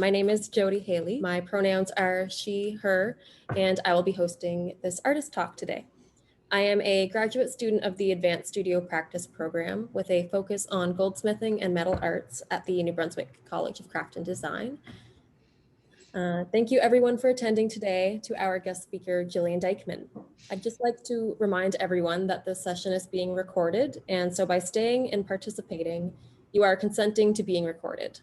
My name is Jody Haley. My pronouns are she, her, and I will be hosting this artist talk today. I am a graduate student of the Advanced Studio Practice program with a focus on goldsmithing and metal arts at the New Brunswick College of Craft and Design. Thank you everyone for attending today to our guest speaker, Gillian Dykeman. I'd just like to remind everyone that this session is being recorded, and so by staying and participating, you are consenting to being recorded.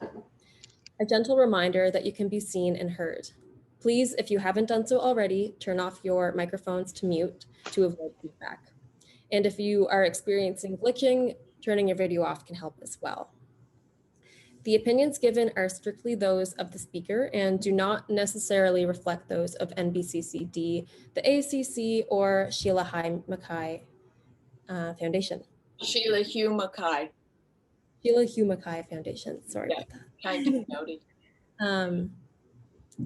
A gentle reminder that you can be seen and heard. Please, if you haven't done so already, turn off your microphones to mute to avoid feedback. And if you are experiencing glitching, turning your video off can help as well. The opinions given are strictly those of the speaker and do not necessarily reflect those of NBCCD, the ACC, or Sheila Hugh Mackay Foundation. Sheila Hugh Mackay. Sheila Hugh Mackay Foundation, sorry about that. Thank you, Jody.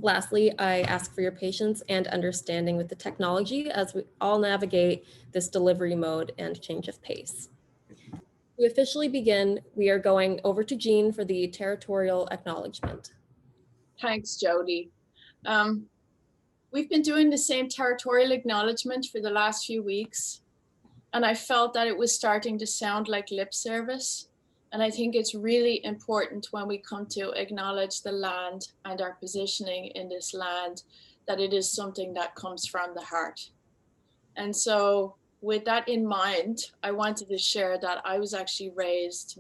Lastly, I ask for your patience and understanding with the technology as we all navigate this delivery mode and change of pace. To officially begin, we are going over to Jean for the territorial acknowledgement. Thanks, Jody. We've been doing the same territorial acknowledgement for the last few weeks, and I felt that it was starting to sound like lip service. And I think it's really important when we come to acknowledge the land and our positioning in this land, that it is something that comes from the heart. And so with that in mind, I wanted to share that I was actually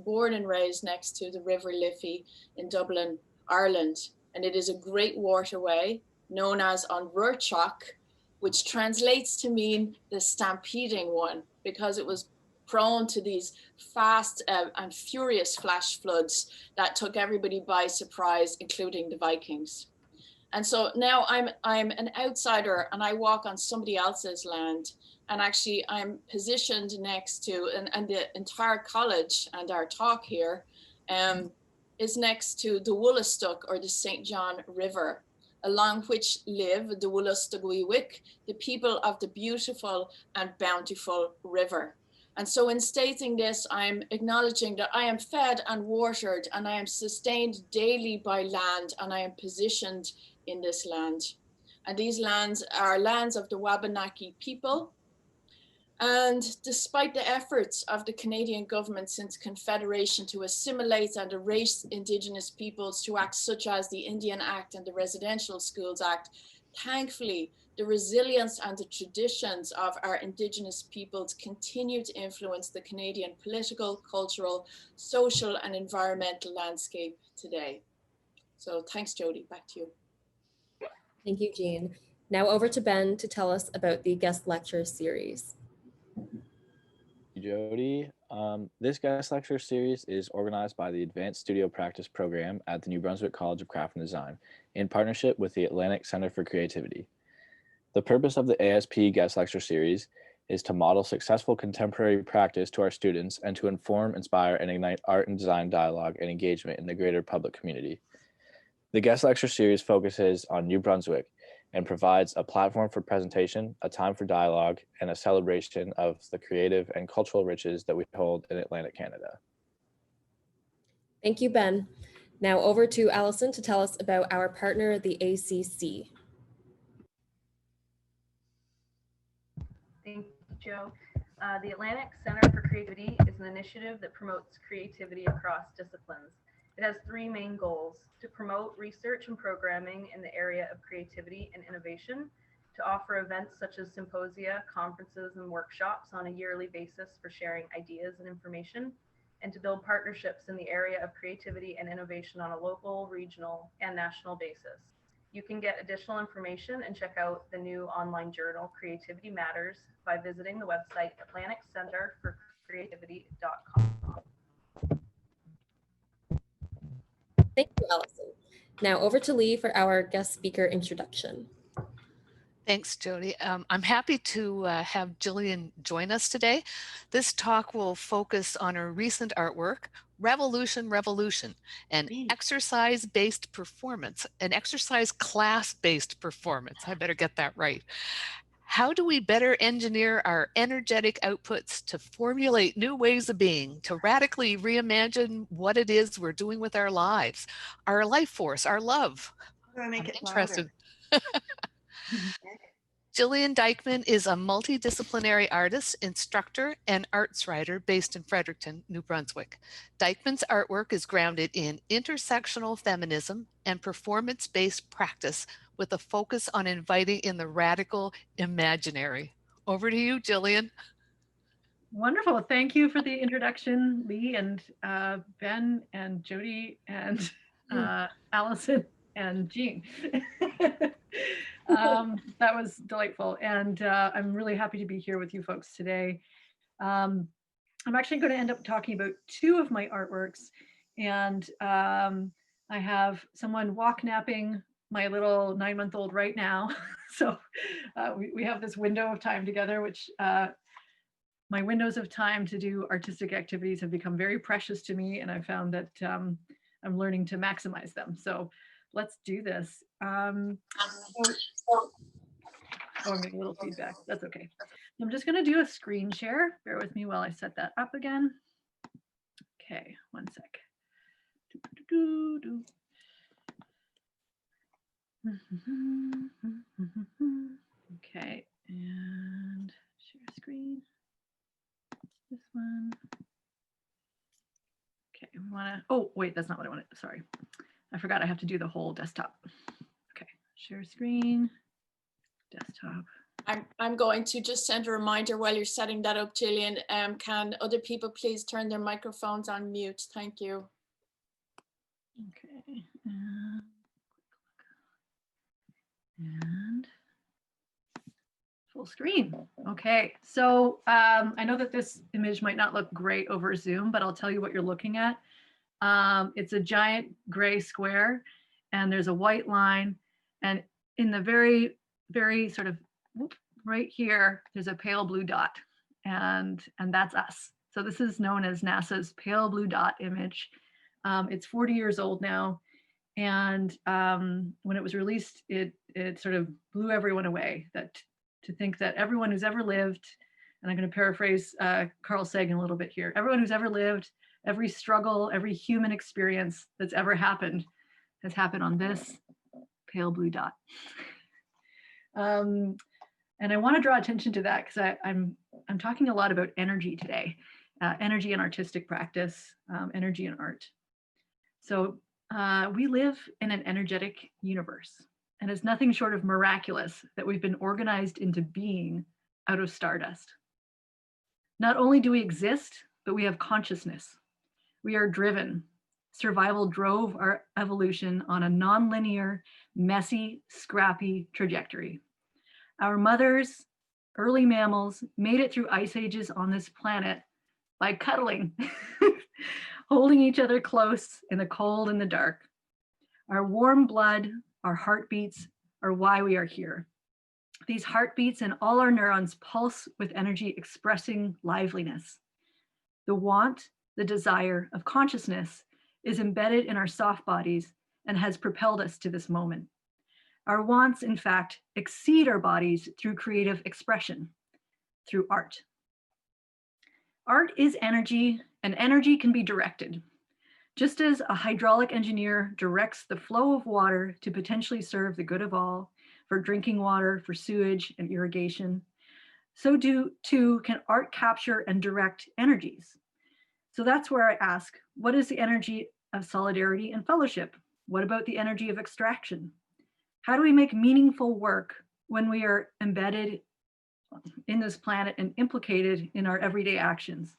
born and raised next to the River Liffey in Dublin, Ireland. And it is a great waterway known as An Rurteach, which translates to mean the stampeding one, because it was prone to these fast and furious flash floods that took everybody by surprise, including the Vikings. And so now I'm an outsider and I walk on somebody else's land. And actually I'm positioned next to, and the entire college and our talk here is next to the Woolastook, or the St. John River, along which live the Woolastoguiwick, the people of the beautiful and bountiful river. And so in stating this, I'm acknowledging that I am fed and watered and I am sustained daily by land, and I am positioned in this land. And these lands are lands of the Wabanaki people. And despite the efforts of the Canadian government since Confederation to assimilate and erase Indigenous peoples through acts such as the Indian Act and the Residential Schools Act, thankfully, the resilience and the traditions of our Indigenous peoples continue to influence the Canadian political, cultural, social, and environmental landscape today. So thanks, Jody, back to you. Thank you, Jean. Now over to Ben to tell us about the guest lecture series. Jody. This guest lecture series is organized by the Advanced Studio Practice program at the New Brunswick College of Craft and Design in partnership with the Atlantic Center for Creativity. The purpose of the ASP guest lecture series is to model successful contemporary practice to our students and to inform, inspire, and ignite art and design dialogue and engagement in the greater public community. The guest lecture series focuses on New Brunswick and provides a platform for presentation, a time for dialogue, and a celebration of the creative and cultural riches that we hold in Atlantic Canada. Thank you, Ben. Now over to Allison to tell us about our partner, the ACC. Thank you, Joe. The Atlantic Center for Creativity is an initiative that promotes creativity across disciplines. It has three main goals: to promote research and programming in the area of creativity and innovation, to offer events such as symposia, conferences, and workshops on a yearly basis for sharing ideas and information, and to build partnerships in the area of creativity and innovation on a local, regional, and national basis. You can get additional information and check out the new online journal, Creativity Matters, by visiting the website atlanticcenterforcreativity.com. Thank you, Allison. Now over to Lee for our guest speaker introduction. Thanks, Jody. I'm happy to have Gillian join us today. This talk will focus on her recent artwork, Revolution, Revolution, an exercise-based performance, an exercise class-based performance. I better get that right. How do we better engineer our energetic outputs to formulate new ways of being, to radically reimagine what it is we're doing with our lives, our life force, our love? I'm gonna make I'm it interested. louder. Gillian Dykeman is a multidisciplinary artist, instructor, and arts writer based in Fredericton, New Brunswick. Dykeman's artwork is grounded in intersectional feminism and performance-based practice with a focus on inviting in the radical imaginary. Over to you, Gillian. Wonderful. Thank you for the introduction, Lee and Ben and Jody and Allison and Jean. That was delightful. And I'm really happy to be here with you folks today. I'm actually going to end up talking about two of my artworks. And I have someone walk napping my little 9-month-old right now. So we have this window of time together, which my windows of time to do artistic activities have become very precious to me, and I found that I'm learning to maximize them. So let's do this. Oh, I'm getting a little feedback. That's okay. I'm just going to do a screen share. Bear with me while I set that up again. Okay, one sec. Okay, and share screen. This one. Okay, we want to, oh, wait, that's not what I wanted. Sorry. I forgot I have to do the whole desktop. Okay, share screen, desktop. I'm going to just send a reminder while you're setting that up, Gillian. Can other people please turn their microphones on mute? Thank you. Okay. And full screen. Okay, so I know that this image might not look great over Zoom, but I'll tell you what you're looking at. It's a giant gray square, and there's a white line, and in the very, very sort of right here, there's a pale blue dot, and that's us. So this is known as NASA's pale blue dot image. It's 40 years old now, and when it was released, it sort of blew everyone away. That to think that everyone who's ever lived, and I'm going to paraphrase Carl Sagan a little bit here, everyone who's ever lived, every struggle, every human experience that's ever happened has happened on this pale blue dot. And I want to draw attention to that because I'm talking a lot about energy today, energy and artistic practice, energy and art. So we live in an energetic universe, and it's nothing short of miraculous that we've been organized into being out of stardust. Not only do we exist, but we have consciousness. We are driven. Survival drove our evolution on a nonlinear, messy, scrappy trajectory. Our mothers, early mammals, made it through ice ages on this planet by cuddling, holding each other close in the cold and the dark. Our warm blood, our heartbeats are why we are here. These heartbeats and all our neurons pulse with energy expressing liveliness. The want, the desire of consciousness is embedded in our soft bodies and has propelled us to this moment. Our wants, in fact, exceed our bodies through creative expression, through art. Art is energy, and energy can be directed. Just as a hydraulic engineer directs the flow of water to potentially serve the good of all, for drinking water, for sewage and irrigation, so too can art capture and direct energies. So that's where I ask, what is the energy of solidarity and fellowship? What about the energy of extraction? How do we make meaningful work when we are embedded in this planet and implicated in our everyday actions?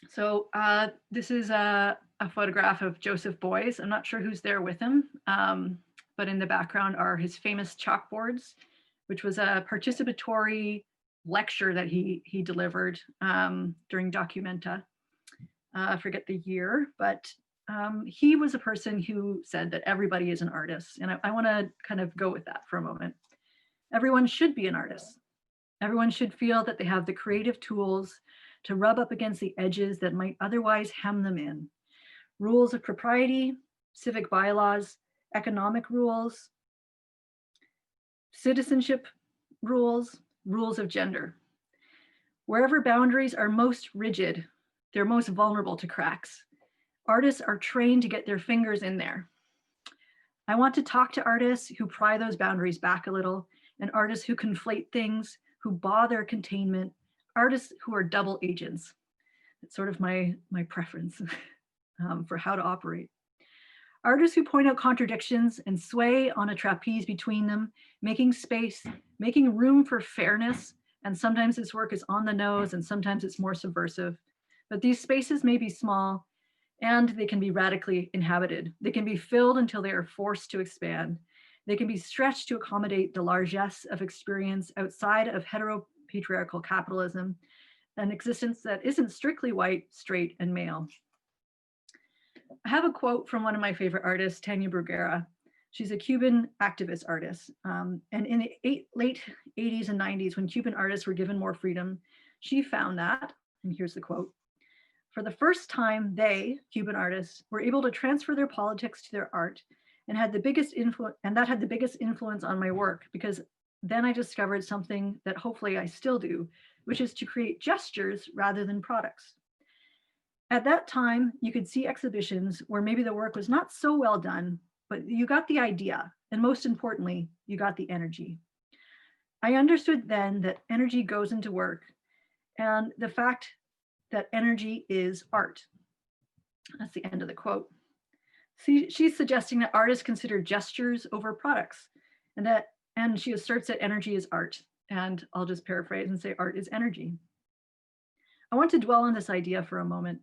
So this is a photograph of Joseph Beuys. I'm not sure who's there with him, but in the background are his famous chalkboards, which was a participatory lecture that he delivered during Documenta. I forget the year, but he was a person who said that everybody is an artist. And I want to kind of go with that for a moment. Everyone should be an artist. Everyone should feel that they have the creative tools to rub up against the edges that might otherwise hem them in. Rules of propriety, civic bylaws, economic rules, citizenship rules, rules of gender. Wherever boundaries are most rigid, they're most vulnerable to cracks. Artists are trained to get their fingers in there. I want to talk to artists who pry those boundaries back a little, and artists who conflate things, who bother containment, artists who are double agents. It's sort of my preference for how to operate. Artists who point out contradictions and sway on a trapeze between them, making space, making room for fairness. And sometimes this work is on the nose and sometimes it's more subversive. But these spaces may be small and they can be radically inhabited. They can be filled until they are forced to expand. They can be stretched to accommodate the largesse of experience outside of heteropatriarchal capitalism, an existence that isn't strictly white, straight, and male. I have a quote from one of my favorite artists, Tania Bruguera. She's a Cuban activist artist. And in the late 80s and 90s, when Cuban artists were given more freedom, she found that, and here's the quote, "For the first time, they, Cuban artists, were able to transfer their politics to their art and had the biggest influence, and that had the biggest influence on my work, because then I discovered something that hopefully I still do, which is to create gestures rather than products. At that time, you could see exhibitions where maybe the work was not so well done, but you got the idea, and most importantly, you got the energy. I understood then that energy goes into work, and the fact that energy is art." That's the end of the quote. See, she's suggesting that artists consider gestures over products, and she asserts that energy is art. And I'll just paraphrase and say art is energy. I want to dwell on this idea for a moment.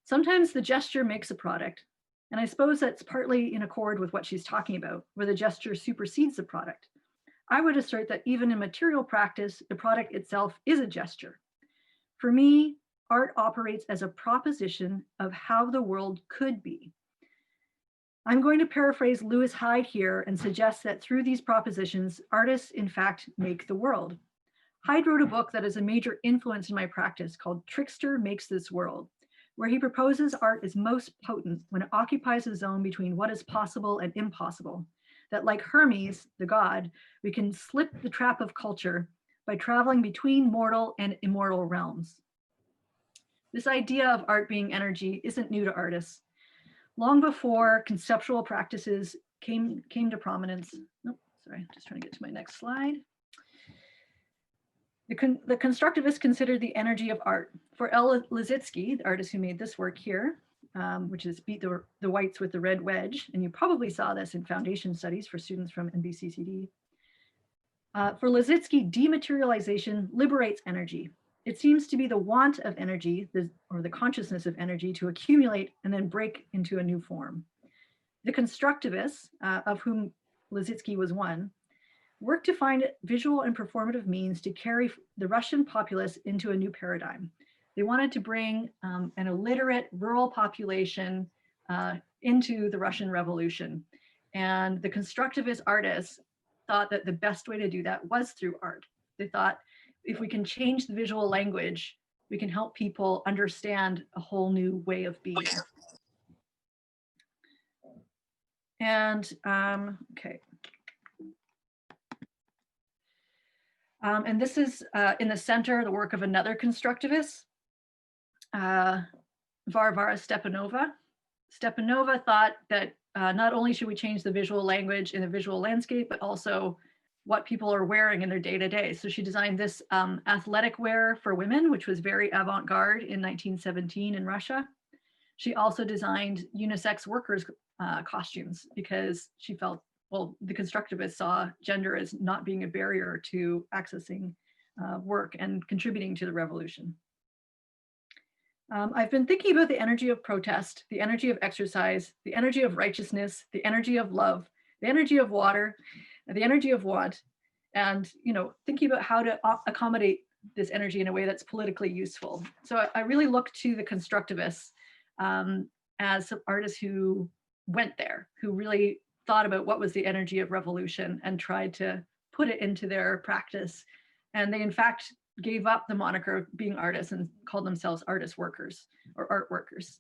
Sometimes the gesture makes a product, and I suppose that's partly in accord with what she's talking about, where the gesture supersedes the product. I would assert that even in material practice, the product itself is a gesture. For me, art operates as a proposition of how the world could be. I'm going to paraphrase Lewis Hyde here and suggest that through these propositions, artists in fact make the world. Hyde wrote a book that is a major influence in my practice called Trickster Makes This World, where he proposes art is most potent when it occupies a zone between what is possible and impossible. That like Hermes, the god, we can slip the trap of culture by traveling between mortal and immortal realms. This idea of art being energy isn't new to artists. Long before conceptual practices came to prominence. Nope, sorry, just trying to get to my next slide. The constructivists considered the energy of art. For L. Lissitzky, the artist who made this work here, which is Beat the Whites with the Red Wedge, and you probably saw this in foundation studies for students from NBCCD. For Lissitzky, dematerialization liberates energy. It seems to be the want of energy, or the consciousness of energy, to accumulate and then break into a new form. The constructivists, of whom Lissitzky was one, worked to find visual and performative means to carry the Russian populace into a new paradigm. They wanted to bring an illiterate rural population into the Russian Revolution. And the constructivist artists thought that the best way to do that was through art. They thought, if we can change the visual language, we can help people understand a whole new way of being. And okay. And this is in the center, the work of another constructivist, Varvara Stepanova. Stepanova thought that not only should we change the visual language in the visual landscape, but also what people are wearing in their day-to-day. So she designed this athletic wear for women, which was very avant-garde in 1917 in Russia. She also designed unisex workers' costumes because she felt, well, the constructivists saw gender as not being a barrier to accessing work and contributing to the revolution. I've been thinking about the energy of protest, the energy of exercise, the energy of righteousness, the energy of love, the energy of water, the energy of want, and thinking about how to accommodate this energy in a way that's politically useful. So I really look to the constructivists as some artists who went there, who really thought about what was the energy of revolution and tried to put it into their practice. And they in fact gave up the moniker of being artists and called themselves artist workers or art workers.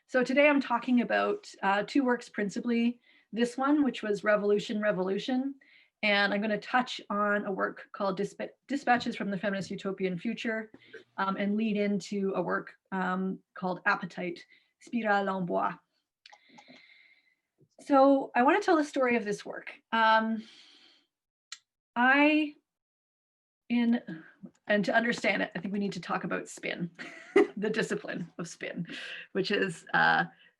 So today I'm talking about two works principally. This one, which was Revolution, Revolution. And I'm going to touch on a work called Dispatches from the Feminist Utopian Future, and lead into a work called Appetite, Spirale en Bois. So I want to tell the story of this work. And to understand it, I think we need to talk about spin, the discipline of spin, which is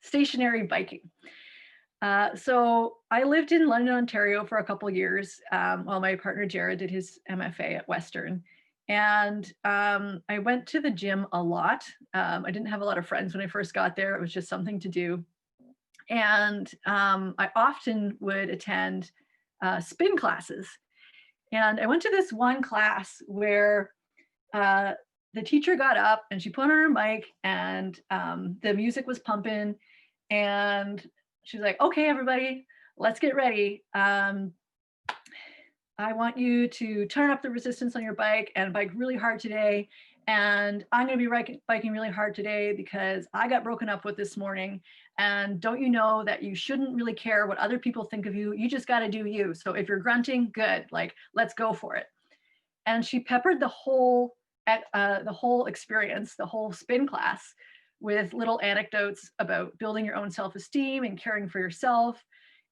stationary biking. So I lived in London, Ontario for a couple of years while my partner Jared did his MFA at Western. And I went to the gym a lot. I didn't have a lot of friends when I first got there. It was just something to do. And I often would attend spin classes. And I went to this one class where the teacher got up and she put on her mic and the music was pumping. And she was like, okay, everybody, let's get ready. I want you to turn up the resistance on your bike and bike really hard today. And I'm going to be biking really hard today because I got broken up with this morning. And don't you know that you shouldn't really care what other people think of you? You just got to do you. So if you're grunting, good, like, let's go for it. And she peppered the whole experience, the whole spin class, with little anecdotes about building your own self-esteem and caring for yourself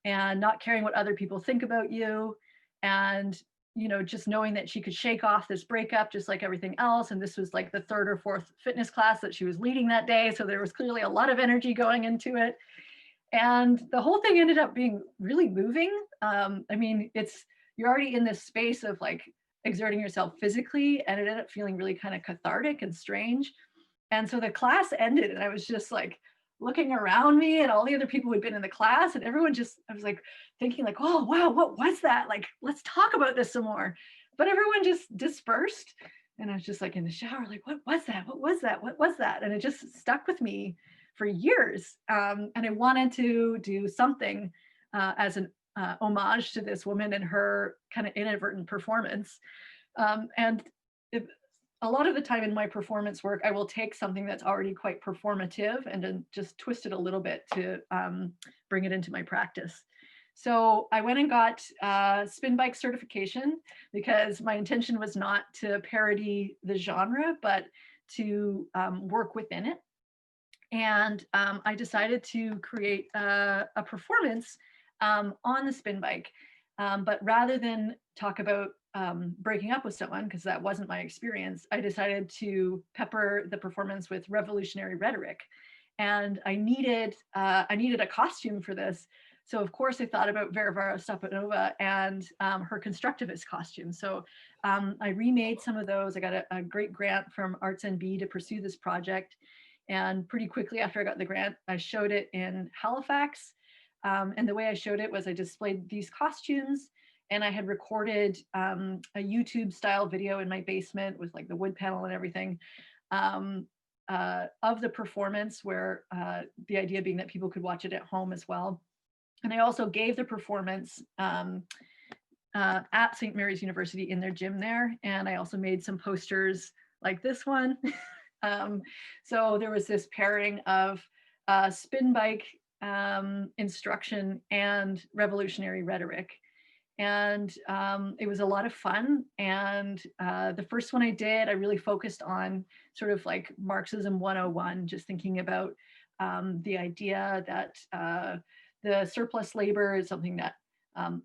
and not caring what other people think about you. And, you know, just knowing that she could shake off this breakup just like everything else. And this was like the third or fourth fitness class that she was leading that day. So there was clearly a lot of energy going into it. And the whole thing ended up being really moving. I mean, you're already in this space of like exerting yourself physically, and it ended up feeling really kind of cathartic and strange. And so the class ended and I was just like looking around me and all the other people who'd been in the class, and everyone I was like thinking like, oh, wow, what was that? Like, let's talk about this some more. But everyone just dispersed. And I was just like in the shower, like, what was that? What was that? What was that? And it just stuck with me for years. And I wanted to do something as an homage to this woman and her kind of inadvertent performance. A lot of the time in my performance work, I will take something that's already quite performative and then just twist it a little bit to bring it into my practice. So I went and got spin bike certification because my intention was not to parody the genre, but to work within it. And I decided to create a performance on the spin bike. But rather than talk about breaking up with someone, because that wasn't my experience, I decided to pepper the performance with revolutionary rhetoric. And I needed a costume for this. So of course I thought about Varvara Stepanova and her constructivist costume. So I remade some of those. I got a great grant from Arts NB to pursue this project. And pretty quickly after I got the grant, I showed it in Halifax. And the way I showed it was I displayed these costumes, and I had recorded a YouTube style video in my basement with like the wood panel and everything of the performance, where the idea being that people could watch it at home as well. And I also gave the performance at St. Mary's University in their gym there. And I also made some posters like this one. So there was this pairing of spin bike instruction and revolutionary rhetoric. And it was a lot of fun. And the first one I did, I really focused on sort of like Marxism 101, just thinking about the idea that the surplus labor is something that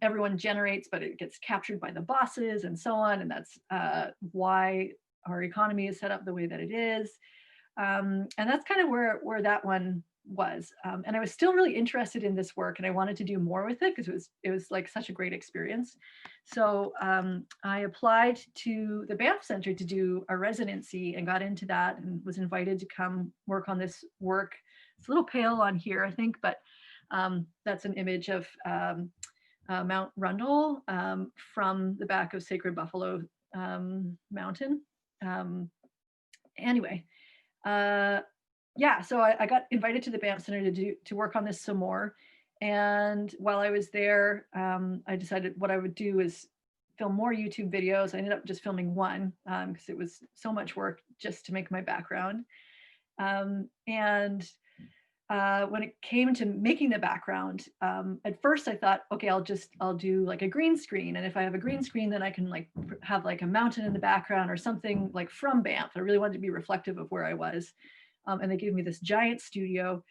everyone generates, but it gets captured by the bosses and so on. And that's why our economy is set up the way that it is. And that's kind of where that one was. And I was still really interested in this work, and I wanted to do more with it because it was like such a great experience. So I applied to the Banff Center to do a residency and got into that and was invited to come work on this work. It's a little pale on here, I think, but that's an image of Mount Rundle from the back of Sacred Buffalo Mountain. Anyway, yeah, so I got invited to the Banff Center to work on this some more. And while I was there, I decided what I would do is film more YouTube videos. I ended up just filming one because it was so much work just to make my background. And when it came to making the background, at first I thought, okay, I'll do like a green screen. And if I have a green screen, then I can like have like a mountain in the background or something like from Banff. I really wanted to be reflective of where I was. And they gave me this giant studio.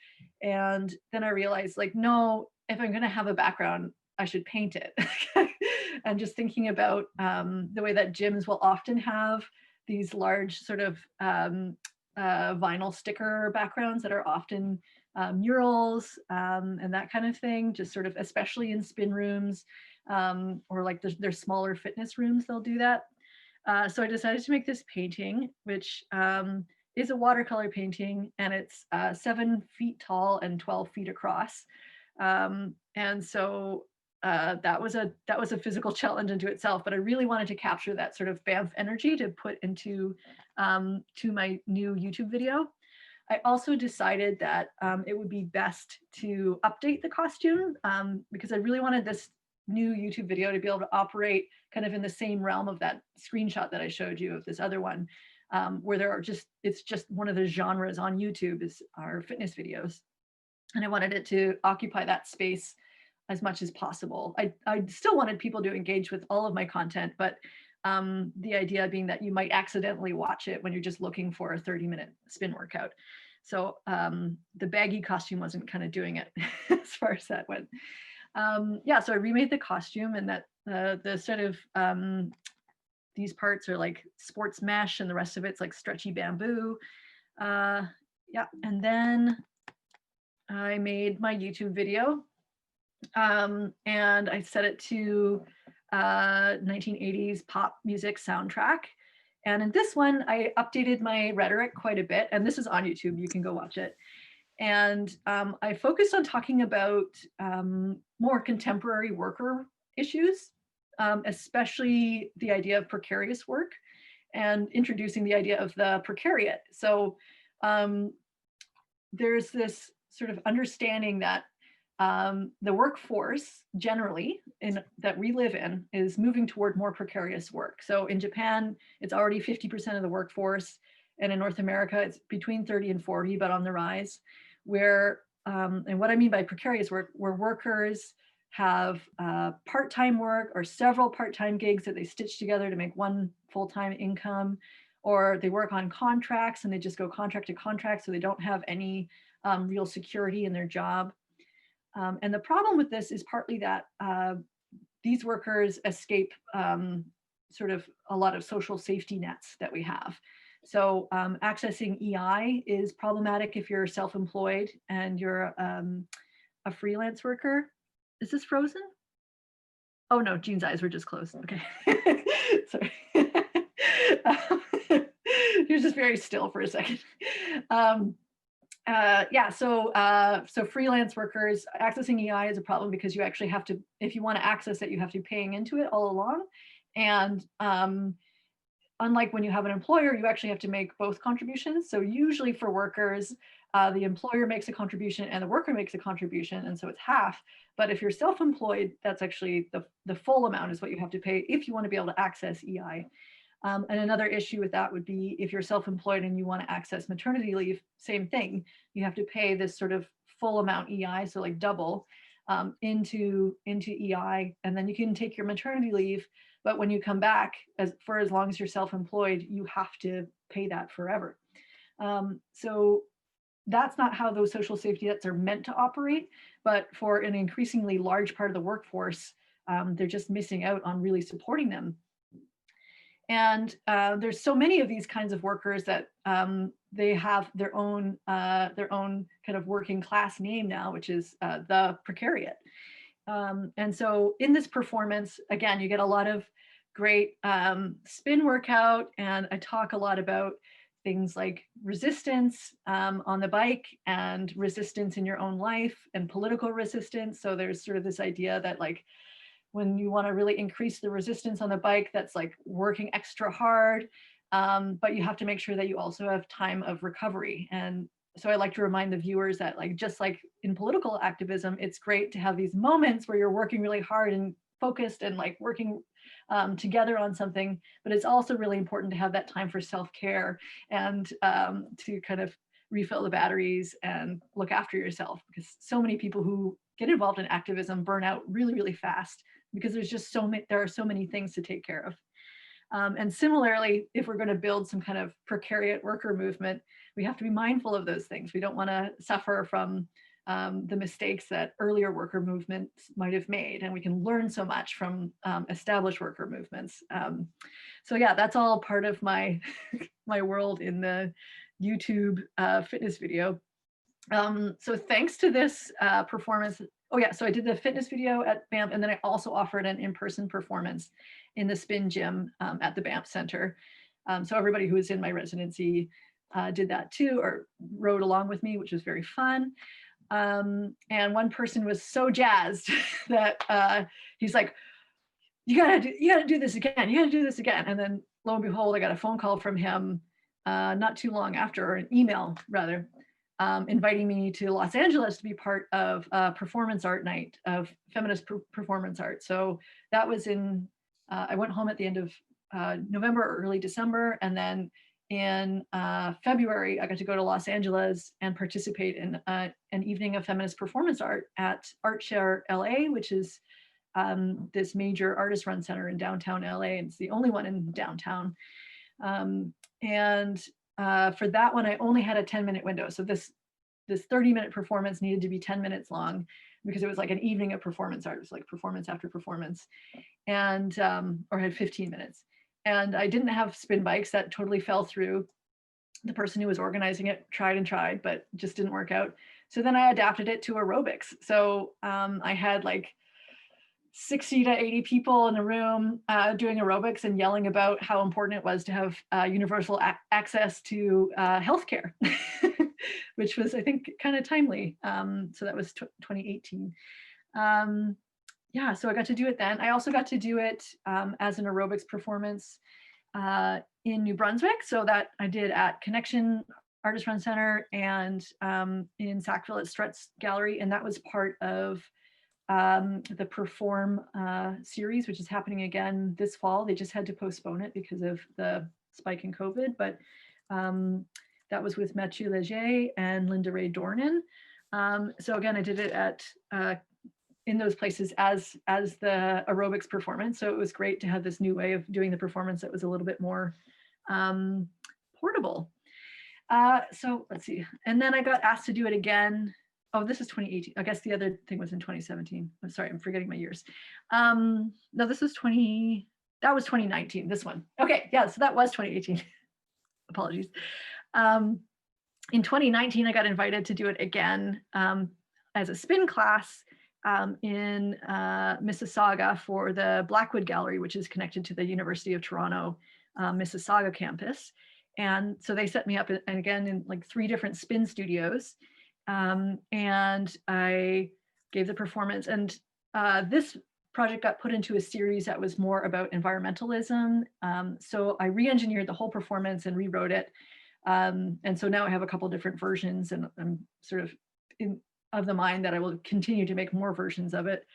And then I realized like, no, if I'm going to have a background, I should paint it. And just thinking about the way that gyms will often have these large sort of vinyl sticker backgrounds that are often murals and that kind of thing, just sort of, especially in spin rooms or like there's smaller fitness rooms, they'll do that. So I decided to make this painting, which is a watercolor painting, and it's 7 feet tall and 12 feet across. And so that was a physical challenge into itself, but I really wanted to capture that sort of Banff energy to put into to my new YouTube video. I also decided that it would be best to update the costume because I really wanted this new YouTube video to be able to operate kind of in the same realm of that screenshot that I showed you of this other one, where there are it's just one of the genres on YouTube is our fitness videos. And I wanted it to occupy that space as much as possible. I still wanted people to engage with all of my content, but the idea being that you might accidentally watch it when you're just looking for a 30-minute spin workout. So the baggy costume wasn't kind of doing it as far as that went. Yeah, so I remade the costume, and that the sort of these parts are like sports mesh and the rest of it's like stretchy bamboo. Yeah, and then I made my YouTube video and I set it to 1980s pop music soundtrack. And in this one, I updated my rhetoric quite a bit, and this is on YouTube, you can go watch it. And I focused on talking about more contemporary worker issues, especially the idea of precarious work and introducing the idea of the precariat. So there's this sort of understanding that the workforce generally that we live in is moving toward more precarious work. So in Japan, it's already 50% of the workforce. And in North America, it's between 30 and 40, but on the rise. Where, and what I mean by precarious work, where workers have part-time work or several part-time gigs that they stitch together to make one full-time income, or they work on contracts and they just go contract to contract, so they don't have any real security in their job. And the problem with this is partly that these workers escape sort of a lot of social safety nets that we have. So accessing EI is problematic if you're self-employed and you're a freelance worker. Is this frozen? Oh no, Jean's eyes were just closed. Okay, sorry. He was just very still for a second. Yeah, so freelance workers accessing EI is a problem because you actually have to, if you want to access it, you have to be paying into it all along. And unlike when you have an employer, you actually have to make both contributions. So usually for workers, the employer makes a contribution and the worker makes a contribution, and so it's half. But if you're self-employed, that's actually the full amount is what you have to pay if you want to be able to access EI. And another issue with that would be if you're self-employed and you want to access maternity leave, same thing. You have to pay this sort of full amount EI, so like double into EI, and then you can take your maternity leave. But when you come back, for as long as you're self-employed, you have to pay that forever. So that's not how those social safety nets are meant to operate. But for an increasingly large part of the workforce, they're just missing out on really supporting them. And there's so many of these kinds of workers that they have their own kind of working class name now, which is the precariat. And so in this performance, again, you get a lot of great spin workout, and I talk a lot about things like resistance on the bike and resistance in your own life and political resistance. So there's sort of this idea that like, when you want to really increase the resistance on the bike, that's like working extra hard, but you have to make sure that you also have time of recovery. And so I like to remind the viewers that like, just like in political activism, it's great to have these moments where you're working really hard and focused and like working together on something, but it's also really important to have that time for self-care and to kind of refill the batteries and look after yourself, because so many people who get involved in activism burn out really, really fast because there's just there are so many things to take care of. And similarly, if we're going to build some kind of precariat worker movement, we have to be mindful of those things. We don't want to suffer from the mistakes that earlier worker movements might have made, and we can learn so much from established worker movements. So yeah, that's all part of my my world in the YouTube fitness video. So thanks to this performance, oh yeah, so I did the fitness video at BAMP, and then I also offered an in-person performance in the spin gym at the BAMP Center. So everybody who was in my residency did that too, or rode along with me, which was very fun. And one person was so jazzed that he's like, you gotta do this again. You gotta do this again. And then lo and behold, I got a phone call from him not too long after, or an email rather, inviting me to Los Angeles to be part of a performance art night of feminist performance art. So that was in, I went home at the end of November or early December. And then in February, I got to go to Los Angeles and participate in an evening of feminist performance art at ArtShare LA, which is this major artist run center in downtown LA. And it's the only one in downtown. For that one, I only had a 10-minute window. So this 30-minute performance needed to be 10 minutes long because it was like an evening of performance art. It was like performance after performance, and or had 15 minutes. And I didn't have spin bikes. That totally fell through. The person who was organizing it tried, but just didn't work out. So then I adapted it to aerobics. So I had like 60 to 80 people in a room doing aerobics and yelling about how important it was to have universal access to healthcare, which was, I think, kind of timely. So that was 2018. Yeah, so I got to do it then. I also got to do it as an aerobics performance in New Brunswick. So that I did at Connection Artist Run Center and in Sackville at Struts Gallery. And that was part of the Perform series, which is happening again this fall. They just had to postpone it because of the spike in COVID, but that was with Mathieu Leger and Linda Ray Dornan. So again, I did it at in those places as the aerobics performance. So it was great to have this new way of doing the performance that was a little bit more portable. So let's see. And then I got asked to do it again. Oh, this is 2018. I guess the other thing was in 2017. I'm sorry, I'm forgetting my years. No, this was that was 2019, this one. Okay, yeah, so that was 2018. Apologies. In 2019, I got invited to do it again as a spin class in Mississauga for the Blackwood Gallery, which is connected to the University of Toronto Mississauga campus. And so they set me up, and again, in like 3 different spin studios. And I gave the performance, and this project got put into a series that was more about environmentalism. So I re-engineered the whole performance and rewrote it. And so now I have a couple different versions, and I'm sort of of the mind that I will continue to make more versions of it.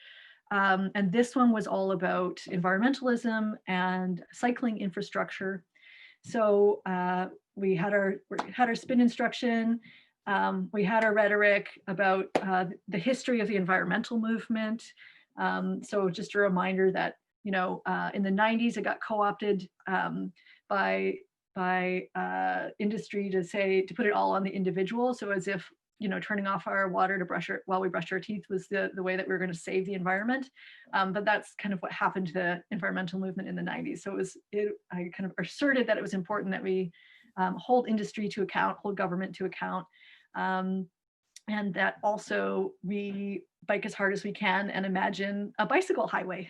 And this one was all about environmentalism and cycling infrastructure. So we had our spin instruction. We had our rhetoric about the history of the environmental movement. So just a reminder that, you know, in the 90s, it got co-opted by industry to put it all on the individual. So as if, you know, turning off our water to while we brush our teeth was the way that we were going to save the environment. But that's kind of what happened to the environmental movement in the 90s. So I kind of asserted that it was important that we hold industry to account, hold government to account, and that also we bike as hard as we can and imagine a bicycle highway.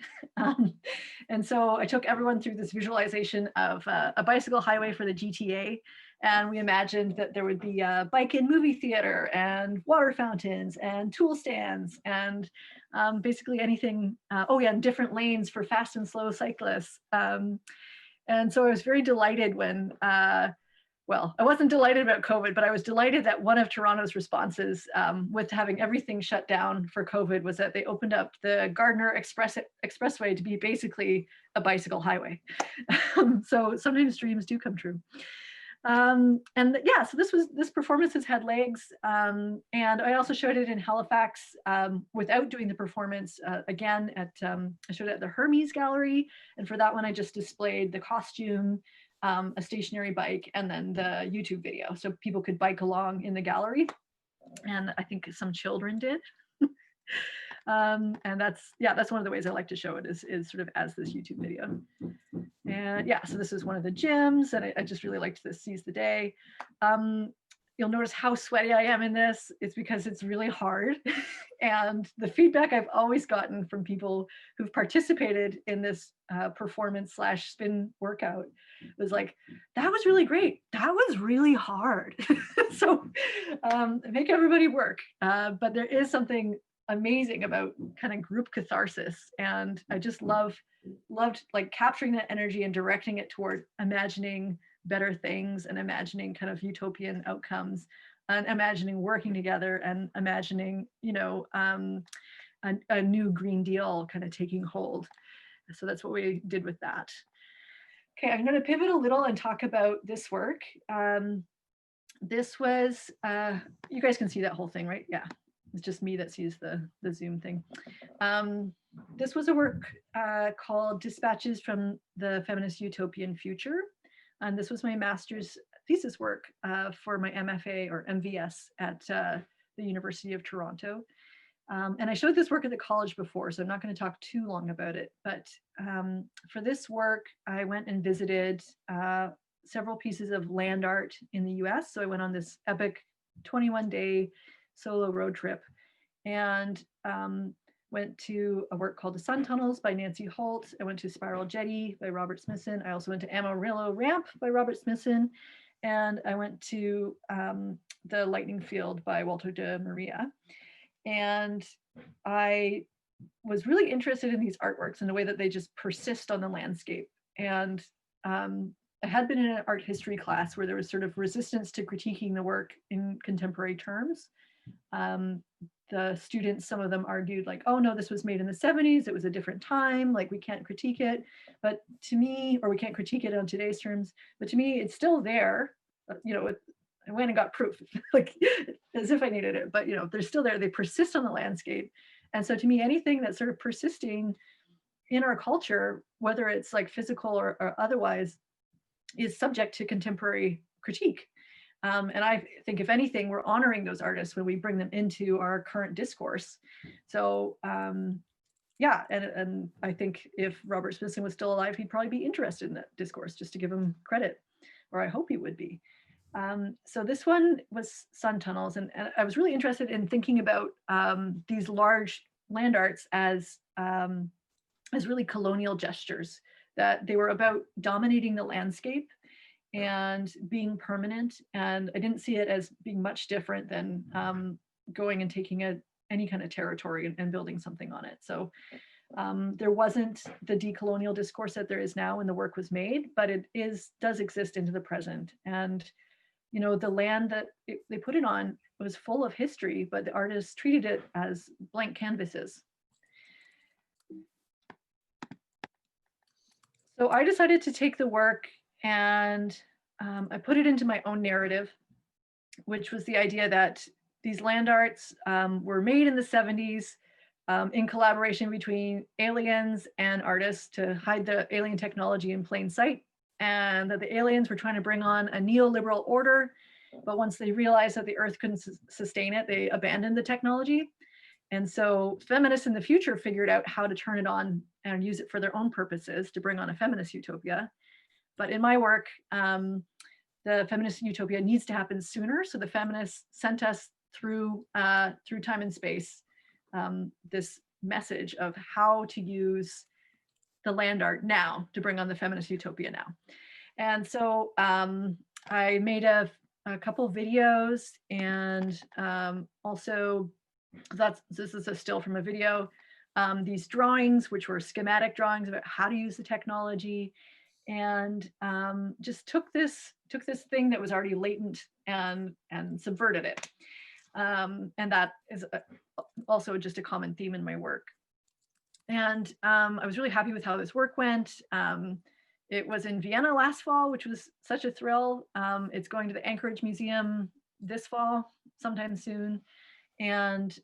And so I took everyone through this visualization of a bicycle highway for the GTA. And we imagined that there would be a bike-in movie theater and water fountains and tool stands and basically anything. And different lanes for fast and slow cyclists. And so I was very delighted when, I wasn't delighted about COVID, but I was delighted that one of Toronto's responses with having everything shut down for COVID was that they opened up the Gardner Expressway to be basically a bicycle highway. So sometimes dreams do come true. Yeah, so this performance has had legs, and I also showed it in Halifax without doing the performance. Again, I showed it at the Hermes Gallery, and for that one, I just displayed the costume, a stationary bike, and then the YouTube video, so people could bike along in the gallery, and I think some children did. And that's one of the ways I like to show it is sort of as this YouTube video. And yeah, so this is one of the gyms, and I just really liked this Seize the Day. You'll notice how sweaty I am in this. It's because it's really hard. And the feedback I've always gotten from people who've participated in this performance/spin workout was like, that was really great. That was really hard. So make everybody work. But there is something amazing about kind of group catharsis. And I just loved like capturing that energy and directing it toward imagining better things and imagining kind of utopian outcomes and imagining working together and imagining, a new Green Deal kind of taking hold. So that's what we did with that. Okay, I'm going to pivot a little and talk about this work. This was, you guys can see that whole thing, right? Yeah, it's just me that sees the Zoom thing. This was a work called Dispatches from the Feminist Utopian Future. And this was my master's thesis work for my MFA or MVS at the University of Toronto. And I showed this work at the college before, so I'm not going to talk too long about it. But for this work, I went and visited several pieces of land art in the US. So I went on this epic 21-day solo road trip and went to a work called The Sun Tunnels by Nancy Holt. I went to Spiral Jetty by Robert Smithson. I also went to Amarillo Ramp by Robert Smithson. And I went to The Lightning Field by Walter de Maria. And I was really interested in these artworks and the way that they just persist on the landscape. And I had been in an art history class where there was sort of resistance to critiquing the work in contemporary terms. The students, some of them argued like, oh no, this was made in the 70s, it was a different time, like we can't critique it. But to me, or we can't critique it on today's terms, but to me, it's still there. I went and got proof, like as if I needed it, but they're still there, they persist on the landscape. And so to me, anything that's sort of persisting in our culture, whether it's like physical or otherwise, is subject to contemporary critique. And I think if anything, we're honoring those artists when we bring them into our current discourse. So yeah, and I think if Robert Smithson was still alive, he'd probably be interested in that discourse, just to give him credit, or I hope he would be. So this one was Sun Tunnels, and I was really interested in thinking about these large land arts as really colonial gestures, that they were about dominating the landscape and being permanent. And I didn't see it as being much different than going and taking any kind of territory and building something on it. So there wasn't the decolonial discourse that there is now when the work was made, but it does exist into the present. And the land that they put it on was full of history, but the artists treated it as blank canvases. So I decided to take the work and I put it into my own narrative, which was the idea that these land arts were made in the 70s in collaboration between aliens and artists to hide the alien technology in plain sight, and that the aliens were trying to bring on a neoliberal order, but once they realized that the earth couldn't sustain it, they abandoned the technology. And so feminists in the future figured out how to turn it on and use it for their own purposes to bring on a feminist utopia. But in my work, the feminist utopia needs to happen sooner. So the feminists sent us through time and space this message of how to use the land art now to bring on the feminist utopia now. And so I made a couple videos, and also this is a still from a video, these drawings, which were schematic drawings about how to use the technology, and just took this thing that was already latent and subverted it. And that is also just a common theme in my work. And I was really happy with how this work went. It was in Vienna last fall, which was such a thrill. It's going to the Anchorage Museum this fall, sometime soon. And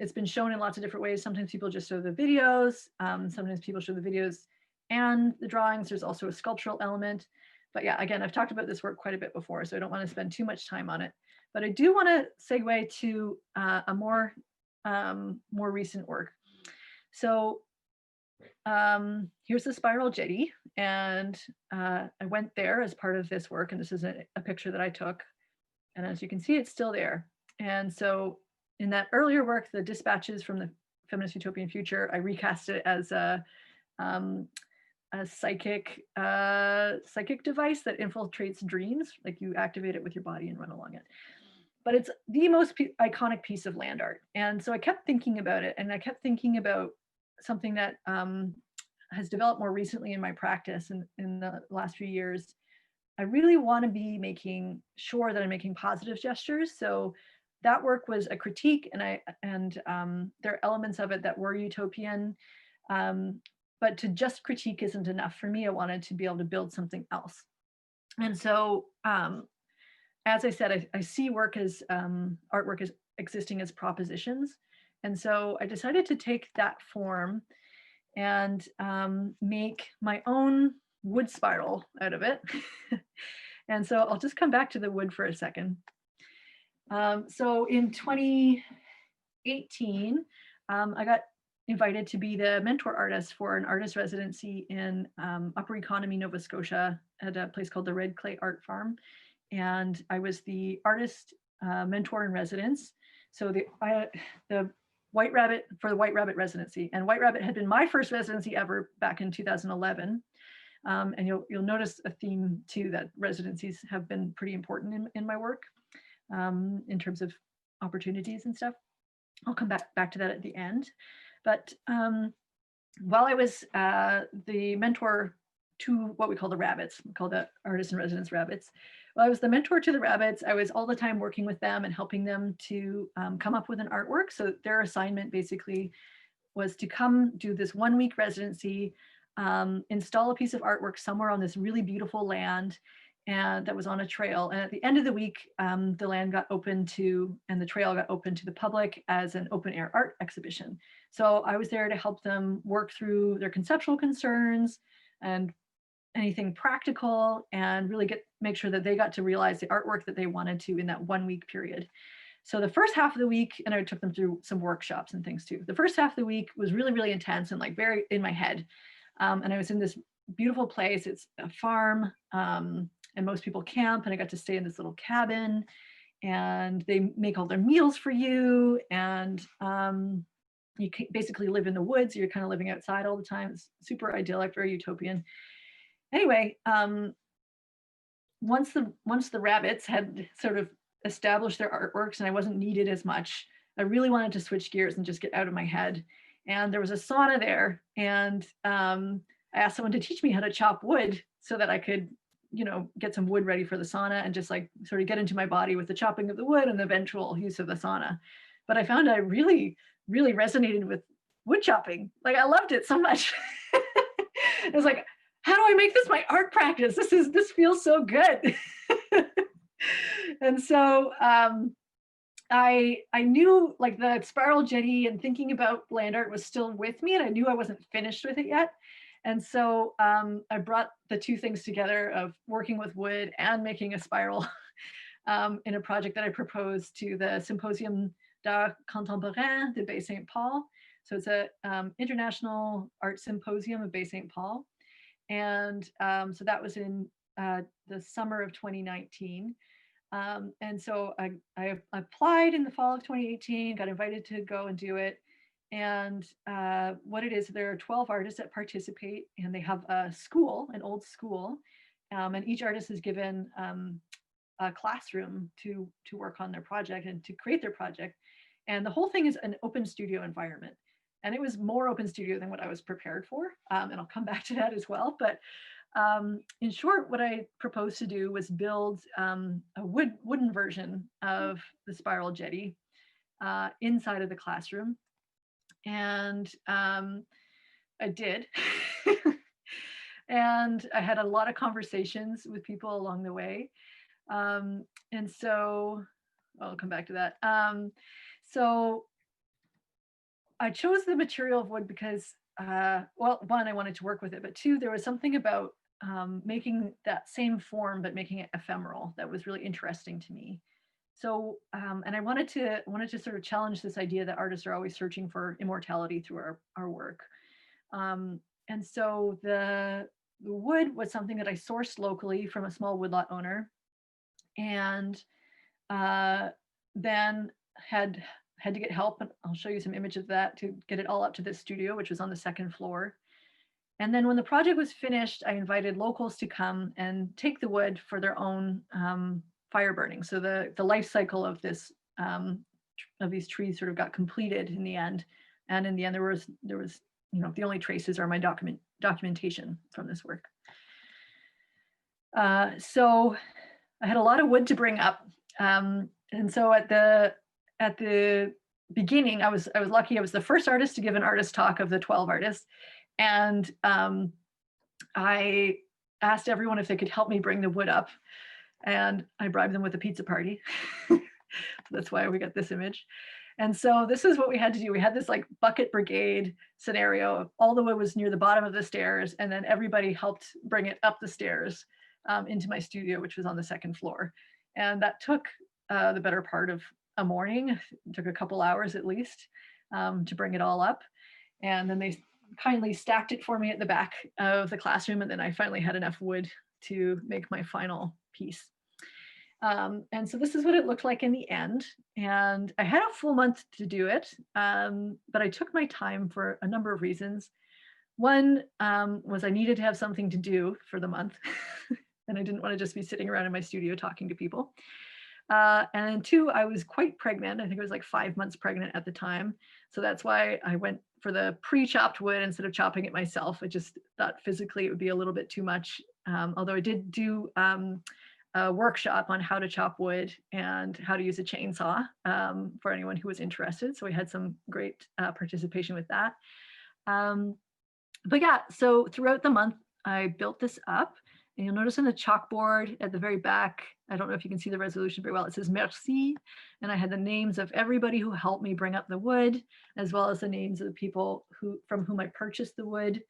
it's been shown in lots of different ways. Sometimes people just show the videos. Sometimes people show the videos and the drawings. There's also a sculptural element. But yeah, again, I've talked about this work quite a bit before, so I don't want to spend too much time on it. But I do want to segue to a more recent work. So here's the spiral jetty, and I went there as part of this work, and this is a picture that I took. And as you can see, it's still there. And so in that earlier work, the dispatches from the feminist utopian future, I recast it as a psychic device that infiltrates dreams. Like you activate it with your body and run along it. But it's the most iconic piece of land art. And so I kept thinking about it, and I kept thinking about something that has developed more recently in my practice in the last few years. I really want to be making sure that I'm making positive gestures. So that work was a critique, and there are elements of it that were utopian. But to just critique isn't enough for me. I wanted to be able to build something else. And so, as I said, I see work as artwork as existing as propositions. And so I decided to take that form and make my own wood spiral out of it. And so I'll just come back to the wood for a second. So in 2018, I got invited to be the mentor artist for an artist residency in Upper Economy, Nova Scotia, at a place called the Red Clay Art Farm. And I was the artist mentor in residence. So the White Rabbit for the White Rabbit residency, and White Rabbit had been my first residency ever back in 2011. And you'll notice a theme too, that residencies have been pretty important in my work in terms of opportunities and stuff. I'll come back to that at the end. But while I was the mentor to what we call the rabbits, we call the artist in residence rabbits. Well, I was the mentor to the rabbits. I was all the time working with them and helping them to come up with an artwork. So their assignment basically was to come do this 1 week residency, install a piece of artwork somewhere on this really beautiful land, and that was on a trail. And at the end of the week, the land got open to, and the trail got open to the public as an open air art exhibition. So I was there to help them work through their conceptual concerns and anything practical, and really make sure that they got to realize the artwork that they wanted to in that 1 week period. So the first half of the week, and I took them through some workshops and things too. The first half of the week was really, really intense and like very in my head. And I was in this beautiful place. It's a farm, and most people camp, and I got to stay in this little cabin, and they make all their meals for you. And you basically live in the woods. You're kind of living outside all the time. It's super idyllic, very utopian. Anyway, once the rabbits had sort of established their artworks and I wasn't needed as much, I really wanted to switch gears and just get out of my head. And there was a sauna there, and I asked someone to teach me how to chop wood so that I could, get some wood ready for the sauna and just like sort of get into my body with the chopping of the wood and the eventual use of the sauna. But I found I really, really resonated with wood chopping. Like I loved it so much. It was like, how do I make this my art practice? This feels so good. And so I knew like the spiral jetty and thinking about land art was still with me, and I knew I wasn't finished with it yet. And so I brought the two things together of working with wood and making a spiral in a project that I proposed to the Symposium d'Art Contemporain de Baie Saint Paul. So it's a international art symposium of Baie Saint Paul. And so that was in the summer of 2019. And so I applied in the fall of 2018, got invited to go and do it. And what it is, there are 12 artists that participate, and they have a school, an old school, and each artist is given a classroom to work on their project and to create their project. And the whole thing is an open studio environment. And it was more open studio than what I was prepared for. And I'll come back to that as well. But in short, what I proposed to do was build a wooden version of the spiral jetty inside of the classroom. And I did. And I had a lot of conversations with people along the way. And so I'll come back to that. So I chose the material of wood because, well, one, I wanted to work with it, but two, there was something about making that same form, but making it ephemeral that was really interesting to me. So, and I wanted to sort of challenge this idea that artists are always searching for immortality through our work. And so the wood was something that I sourced locally from a small woodlot owner, and then had to get help. And I'll show you some image of that to get it all up to this studio, which was on the second floor. And then when the project was finished, I invited locals to come and take the wood for their own fire burning. So the life cycle of this of these trees sort of got completed in the end. And in the end, there was the only traces are my documentation from this work. So I had a lot of wood to bring up, and so at the beginning, I was lucky. I was the first artist to give an artist talk of the 12 artists, and I asked everyone if they could help me bring the wood up, and I bribed them with a pizza party. That's why we got this image. And so this is what we had to do. We had this like bucket brigade scenario. All the wood was near the bottom of the stairs, and then everybody helped bring it up the stairs into my studio, which was on the second floor. And that took the better part of a morning. It took a couple hours at least to bring it all up. And then they kindly stacked it for me at the back of the classroom. And then I finally had enough wood to make my final piece. And so this is what it looked like in the end. And I had a full month to do it, but I took my time for a number of reasons. One was I needed to have something to do for the month. And I didn't want to just be sitting around in my studio talking to people. And two, I was quite pregnant. I think I was like 5 months pregnant at the time. So that's why I went for the pre-chopped wood instead of chopping it myself. I just thought physically it would be a little bit too much. Although I did do a workshop on how to chop wood and how to use a chainsaw for anyone who was interested. So we had some great participation with that. But yeah, so throughout the month, I built this up. And you'll notice on the chalkboard at the very back, I don't know if you can see the resolution very well, it says merci. And I had the names of everybody who helped me bring up the wood, as well as the names of the people from whom I purchased the wood.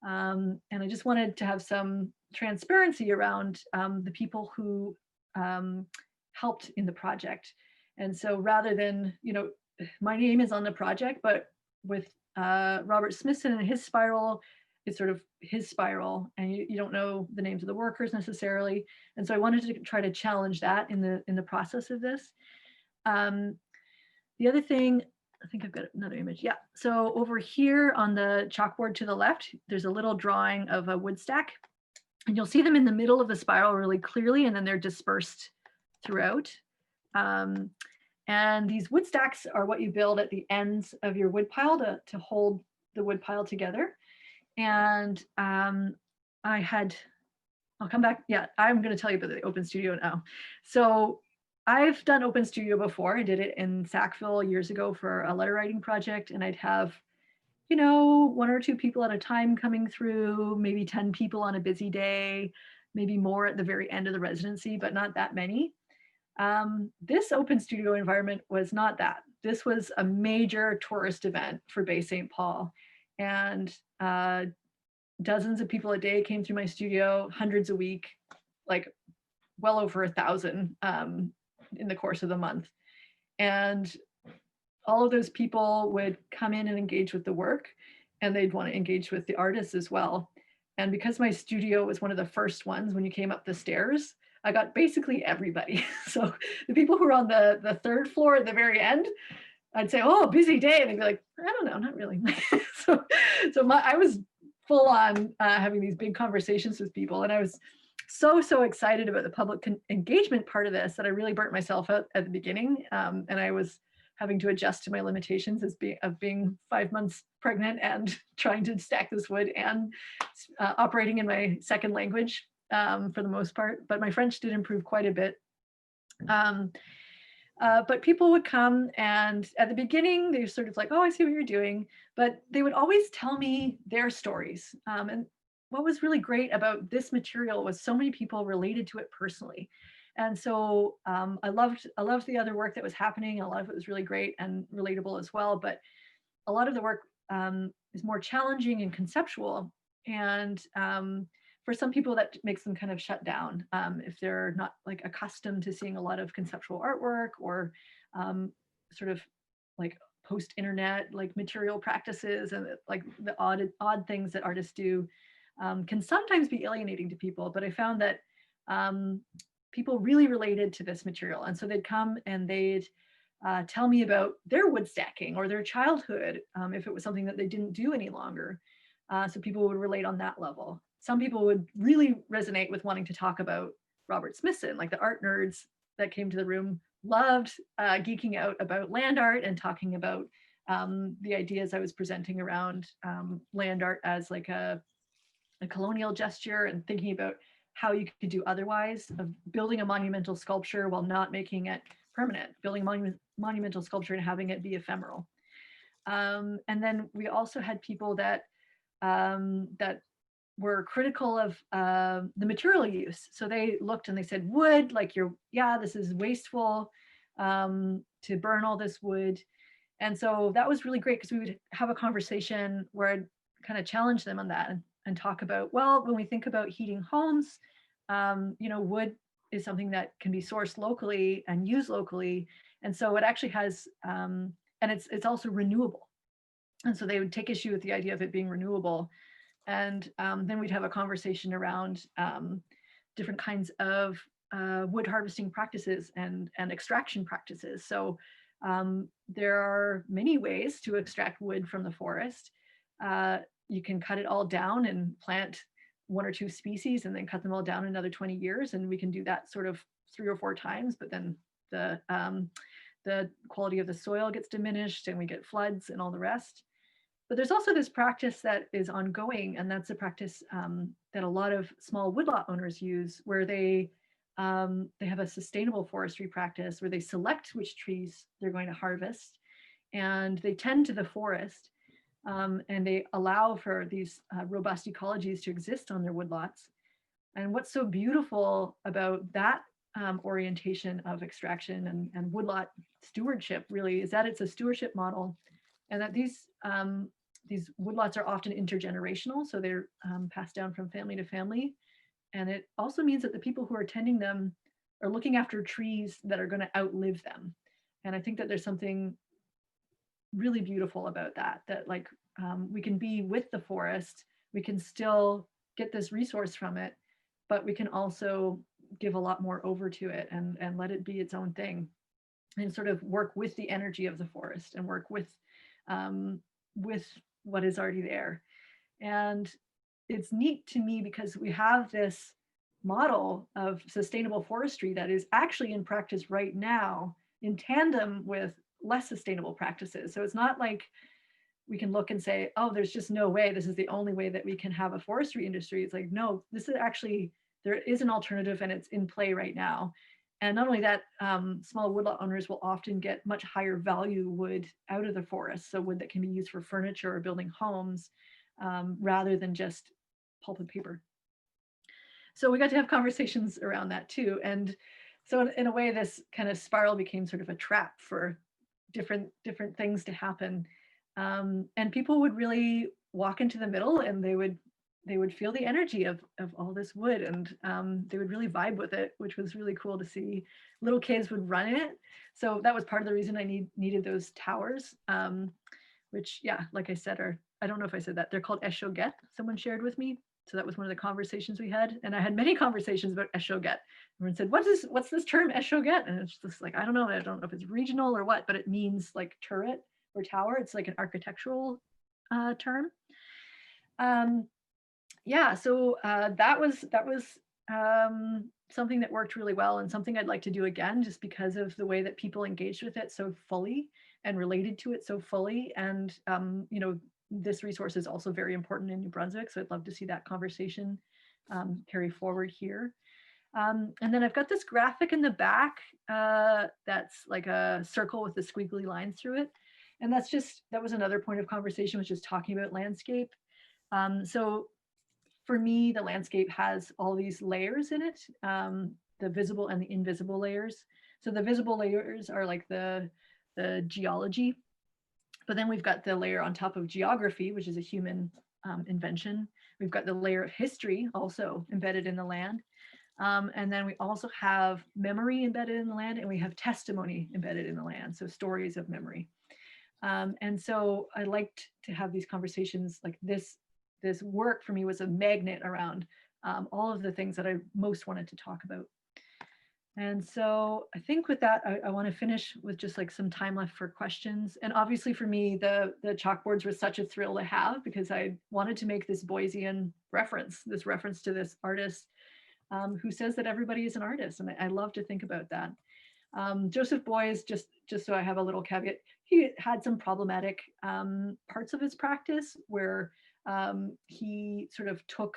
And I just wanted to have some transparency around the people who helped in the project. And so rather than, my name is on the project, but with Robert Smithson and his spiral, it's sort of his spiral, and you don't know the names of the workers necessarily. And so I wanted to try to challenge that in the process of this. The other thing, I think I've got another image. Yeah. So over here on the chalkboard to the left, there's a little drawing of a wood stack, and you'll see them in the middle of the spiral really clearly, and then they're dispersed throughout. And these wood stacks are what you build at the ends of your wood pile to hold the wood pile together. And I'll come back. Yeah, I'm going to tell you about the Open Studio now. So I've done Open Studio before. I did it in Sackville years ago for a letter writing project, and I'd have, 1 or 2 people at a time coming through, maybe 10 people on a busy day, maybe more at the very end of the residency, but not that many. This Open Studio environment was not that. This was a major tourist event for Bay St. Paul. And dozens of people a day came through my studio, hundreds a week, like well over 1,000 in the course of the month. And all of those people would come in and engage with the work, and they'd want to engage with the artists as well. And because my studio was one of the first ones when you came up the stairs, I got basically everybody. So the people who were on the 3rd floor at the very end, I'd say, "Oh, busy day," and they'd be like, "I don't know, not really." so I was full on having these big conversations with people, and I was so excited about the public engagement part of this that I really burnt myself out at the beginning, and I was having to adjust to my limitations of being 5 months pregnant and trying to stack this wood and operating in my second language for the most part. But my French did improve quite a bit. But people would come, and at the beginning, they were sort of like, "Oh, I see what you're doing." But they would always tell me their stories. And what was really great about this material was so many people related to it personally. And so I loved the other work that was happening. A lot of it was really great and relatable as well. But a lot of the work is more challenging and conceptual. And for some people, that makes them kind of shut down if they're not like accustomed to seeing a lot of conceptual artwork or sort of like post-internet like material practices and like the odd things that artists do can sometimes be alienating to people. But I found that people really related to this material, and so they'd come and they'd tell me about their wood stacking or their childhood if it was something that they didn't do any longer. So people would relate on that level. Some people would really resonate with wanting to talk about Robert Smithson, like the art nerds that came to the room loved geeking out about land art and talking about the ideas I was presenting around land art as like a colonial gesture, and thinking about how you could do otherwise, of building a monumental sculpture while not making it permanent, building a monumental sculpture and having it be ephemeral. And then we also had people that that were critical of the material use. So they looked and they said, wood, like this is wasteful to burn all this wood. And so that was really great because we would have a conversation where I'd kind of challenge them on that and talk about, well, when we think about heating homes, wood is something that can be sourced locally and used locally. And so it actually has, and it's also renewable. And so they would take issue with the idea of it being renewable. And then we'd have a conversation around different kinds of wood harvesting practices and extraction practices. So there are many ways to extract wood from the forest. You can cut it all down and plant 1 or 2 species and then cut them all down another 20 years. And we can do that sort of 3 or 4 times, but then the quality of the soil gets diminished and we get floods and all the rest. But there's also this practice that is ongoing, and that's a practice that a lot of small woodlot owners use, where they have a sustainable forestry practice where they select which trees they're going to harvest, and they tend to the forest, and they allow for these robust ecologies to exist on their woodlots. And what's so beautiful about that orientation of extraction and woodlot stewardship really is that it's a stewardship model, and that these woodlots are often intergenerational, so they're passed down from family to family. And it also means that the people who are tending them are looking after trees that are going to outlive them. And I think that there's something really beautiful about that, like we can be with the forest, we can still get this resource from it, but we can also give a lot more over to it and let it be its own thing, and sort of work with the energy of the forest and work with what is already there. And it's neat to me because we have this model of sustainable forestry that is actually in practice right now in tandem with less sustainable practices. So it's not like we can look and say, oh, there's just no way, this is the only way that we can have a forestry industry. It's like, no, this is actually, there is an alternative and it's in play right now. And not only that, small woodlot owners will often get much higher value wood out of the forest. So wood that can be used for furniture or building homes rather than just pulp and paper. So we got to have conversations around that too. And so in a way, this kind of spiral became sort of a trap for different things to happen. And people would really walk into the middle and they would feel the energy of all this wood, and they would really vibe with it, which was really cool to see. Little kids would run it. So that was part of the reason I needed those towers, which, yeah, like I said, I don't know if I said that, they're called eshoget, someone shared with me. So that was one of the conversations we had. And I had many conversations about eshoget. Everyone said, what's this term eshoget? And it's just like, I don't know if it's regional or what, but it means like turret or tower. It's like an architectural term. Yeah, so that was something that worked really well, and something I'd like to do again, just because of the way that people engaged with it so fully and related to it so fully. And this resource is also very important in New Brunswick, so I'd love to see that conversation carry forward here. And then I've got this graphic in the back that's like a circle with the squiggly lines through it, and that was another point of conversation, was just talking about landscape. So for me, the landscape has all these layers in it, the visible and the invisible layers. So the visible layers are like the geology, but then we've got the layer on top of geography, which is a human invention. We've got the layer of history also embedded in the land. And then we also have memory embedded in the land, and we have testimony embedded in the land. So stories of memory. And so I liked to have these conversations like this. This work for me was a magnet around all of the things that I most wanted to talk about. And so I think with that, I want to finish with just like some time left for questions. And obviously for me, the chalkboards were such a thrill to have because I wanted to make this Boisean reference, this reference to this artist who says that everybody is an artist. And I love to think about that. Joseph Beuys, just so I have a little caveat, he had some problematic parts of his practice where he sort of took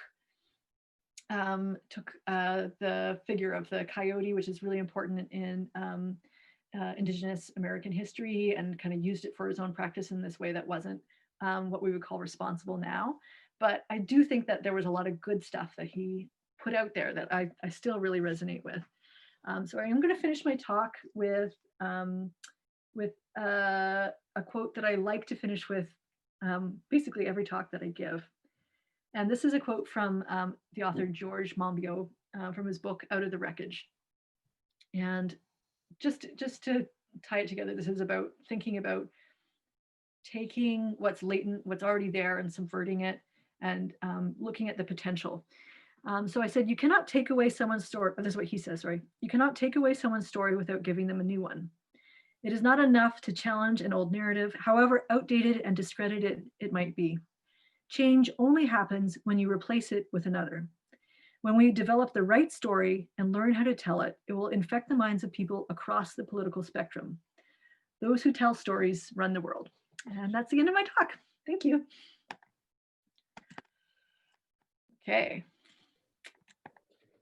the figure of the coyote, which is really important in Indigenous American history, and kind of used it for his own practice in this way that wasn't what we would call responsible now. But I do think that there was a lot of good stuff that he put out there that I still really resonate with. So I'm going to finish my talk with a quote that I like to finish with basically every talk that I give. And this is a quote from the author George Monbiot from his book Out of the Wreckage. And just to tie it together, this is about thinking about taking what's latent, what's already there, and subverting it, and looking at the potential. So I said, you cannot take away someone's story. This is what he says, sorry. You cannot take away someone's story without giving them a new one. It is not enough to challenge an old narrative, however outdated and discredited it might be. Change only happens when you replace it with another. When we develop the right story and learn how to tell it, it will infect the minds of people across the political spectrum. Those who tell stories run the world. And that's the end of my talk. Thank you. Okay.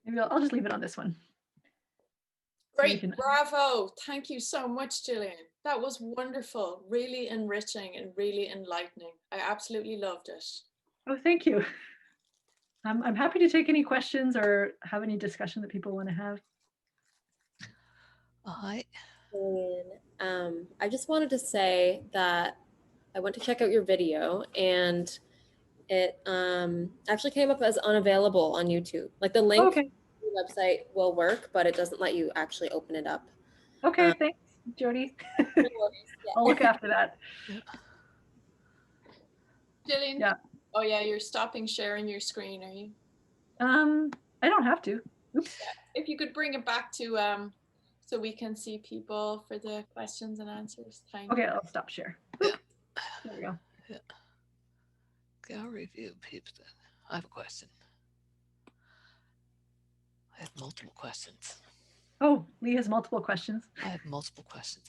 Maybe I'll just leave it on this one. Great, bravo. Thank you so much, Gillian. That was wonderful, really enriching and really enlightening. I absolutely loved it. Oh, thank you. I'm happy to take any questions or have any discussion that people want to have. I just wanted to say that I went to check out your video and it actually came up as unavailable on YouTube. Like the link to the website will work, but it doesn't let you actually open it up. Okay, thanks, Jody. I'll look after that. Gillian? Yeah. Oh yeah, you're stopping sharing your screen, are you? I don't have to. Oops. If you could bring it back to so we can see people for the questions and answers. Thank you. I'll stop share. Oop. There we go. Yeah. Okay, I'll review people. I have a question. I have multiple questions. Oh, Lee has multiple questions. I have multiple questions.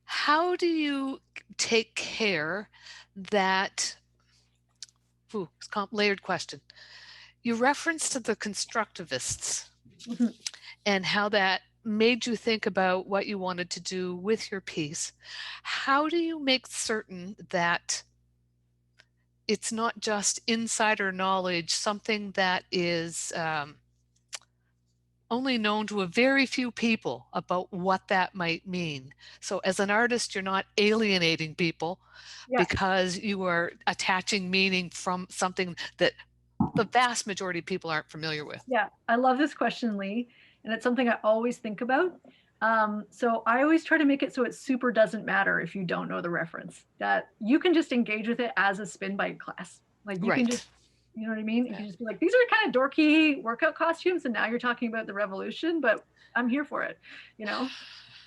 How do you take care that, it's a layered question. You referenced the constructivists and how that made you think about what you wanted to do with your piece. How do you make certain that it's not just insider knowledge, something that is only known to a very few people about what that might mean? So as an artist, you're not alienating people because you are attaching meaning from something that the vast majority of people aren't familiar with. Yeah, I love this question, Lee. And it's something I always think about. So I always try to make it so it super doesn't matter if you don't know the reference, that you can just engage with it as a spin bike class. Like you can just, you know what I mean? You can just be like, these are kind of dorky workout costumes. And now you're talking about the revolution, but I'm here for it, you know?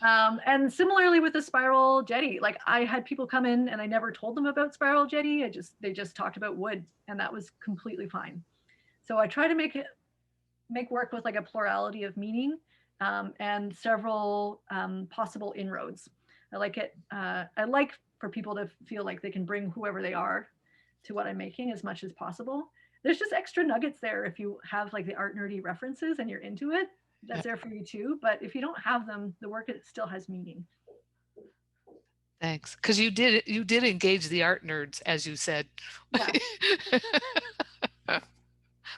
And similarly with the spiral jetty, like I had people come in and I never told them about spiral jetty. They just talked about wood, and that was completely fine. So I try to make work with like a plurality of meaning and several possible inroads. I like it. I like for people to feel like they can bring whoever they are to what I'm making as much as possible. There's just extra nuggets there if you have like the art nerdy references and you're into it. That's there for you too. But if you don't have them, the work still has meaning. Thanks. Because you did engage the art nerds, as you said. Yeah.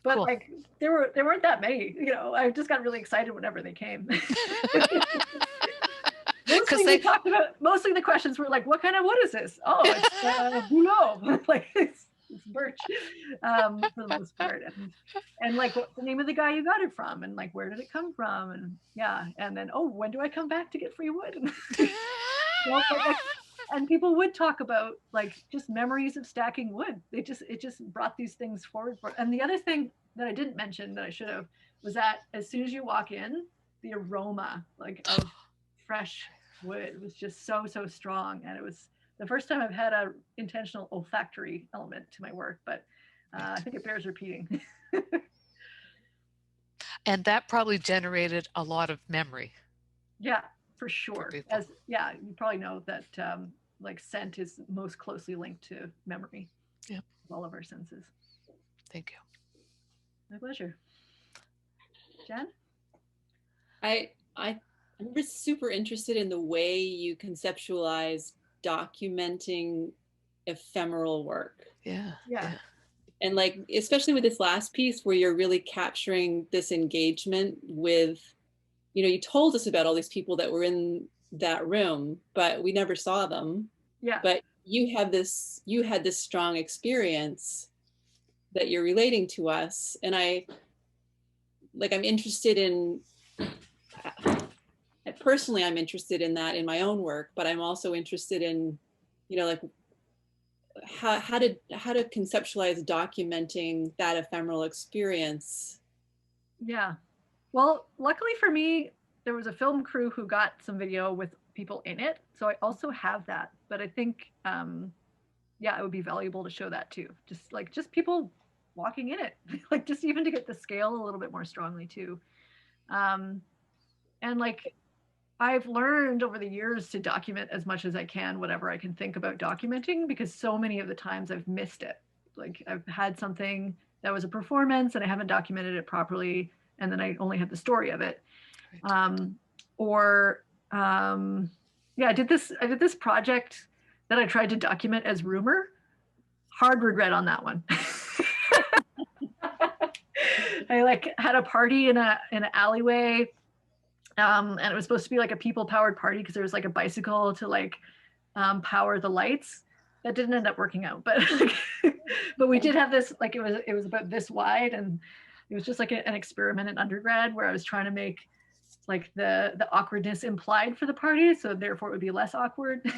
But Cool. like there weren't that many, you know. I just got really excited whenever they came. Mostly the questions were like, what kind of wood is this? Oh, it's bouleau. Like it's birch, for the most part. And like, what's the name of the guy you got it from? And like, where did it come from? And yeah, and then, oh, when do I come back to get free wood? Well, like, and people would talk about like just memories of stacking wood. It just brought these things forward. And the other thing that I didn't mention that I should have was that as soon as you walk in, the aroma like of fresh wood was just so strong, and it was the first time I've had a intentional olfactory element to my work, but I think it bears repeating. And that probably generated a lot of memory. Yeah, for sure. As yeah, you probably know that like scent is most closely linked to memory. Yep. All of our senses. Thank you. My pleasure. Jen? I'm just super interested in the way you conceptualize documenting ephemeral work. Yeah. And like, especially with this last piece where you're really capturing this engagement with, you know, you told us about all these people that were in that room, but we never saw them. Yeah. But you had this strong experience that you're relating to us. And I'm interested in, personally, I'm interested in that in my own work, but I'm also interested in, you know, like how to conceptualize documenting that ephemeral experience. Yeah. Well, luckily for me, there was a film crew who got some video with people in it. So I also have that, but I think, yeah, it would be valuable to show that too. Just people walking in it, like just even to get the scale a little bit more strongly too. And like, I've learned over the years to document as much as I can, whatever I can think about documenting, because so many of the times I've missed it. Like I've had something that was a performance and I haven't documented it properly, and then I only had the story of it. Yeah, I did this project that I tried to document as rumor. Hard regret on that one. I like had a party in an alleyway. And it was supposed to be like a people powered party because there was like a bicycle to like power the lights. That didn't end up working out, but but we did have this, like it was about this wide, and it was just like an experiment in undergrad where I was trying to make like the awkwardness implied for the party, so therefore it would be less awkward.